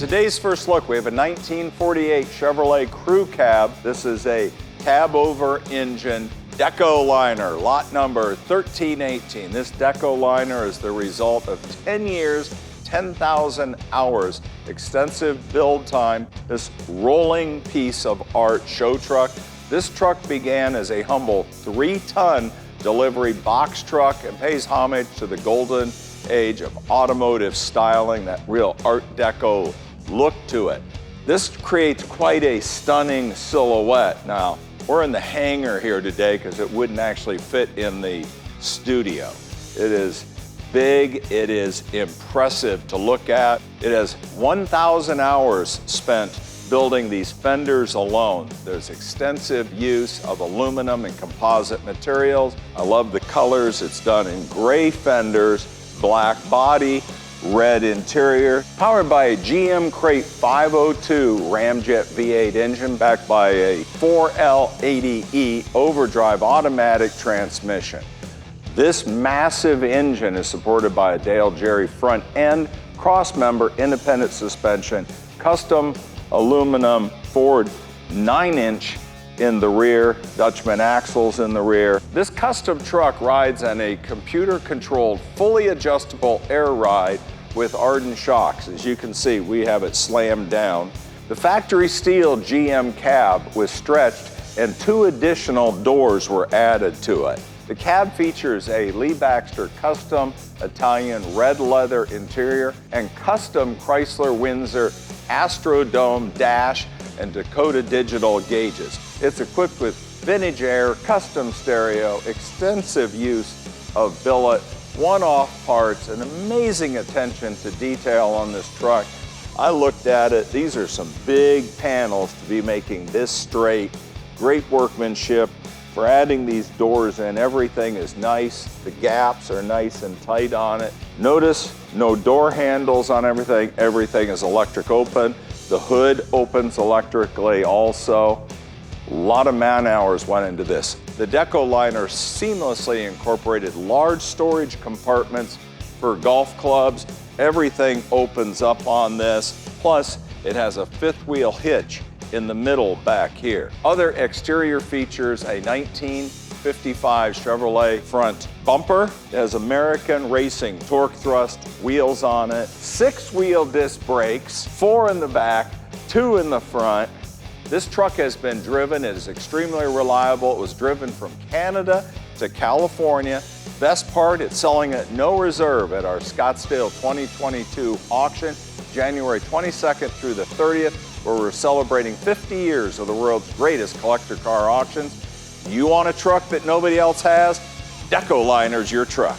today's first look, we have a 1948 Chevrolet Crew Cab. This is a cab-over engine deco liner, lot number 1318. This deco liner is the result of 10 years, 10,000 hours, extensive build time. This rolling piece of art show truck. This truck began as a humble 3-ton delivery box truck and pays homage to the golden age of automotive styling, that real Art Deco look to it. This creates quite a stunning silhouette. Now, we're in the hangar here today because it wouldn't actually fit in the studio. It is big, it is impressive to look at. It has 1,000 hours spent building these fenders alone. There's extensive use of aluminum and composite materials. I love the colors. It's done in gray fenders, black body, red interior, powered by a GM Crate 502 Ramjet V8 engine backed by a 4L80E overdrive automatic transmission. This massive engine is supported by a Dale Jerry front end, cross-member independent suspension, custom aluminum Ford 9-inch in the rear, Dutchman axles in the rear. This custom truck rides on a computer-controlled, fully adjustable air ride with Arden shocks. As you can see, we have it slammed down. The factory steel GM cab was stretched and 2 additional doors were added to it. The cab features a Lee Baxter custom Italian red leather interior and custom Chrysler Windsor Astrodome dash and Dakota digital gauges. It's equipped with vintage air, custom stereo, extensive use of billet, one-off parts, and amazing attention to detail on this truck. I looked at it. These are some big panels to be making this straight. Great workmanship. For adding these doors in, everything is nice. The gaps are nice and tight on it. Notice no door handles on everything. Everything is electric open. The hood opens electrically also. A lot of man hours went into this. The deco liner seamlessly incorporated large storage compartments for golf clubs. Everything opens up on this. Plus, it has a 5th wheel hitch in the middle back here. Other exterior features, a 1955 Chevrolet front bumper. It has American Racing torque thrust wheels on it, 6-wheel disc brakes, 4 in the back, 2 in the front. This truck has been driven. It is extremely reliable. It was driven from Canada to California. Best part, it's selling at no reserve at our Scottsdale 2022 auction, January 22nd through the 30th, where we're celebrating 50 years of the world's greatest collector car auctions. You want a truck that nobody else has? Deco Liner's your truck.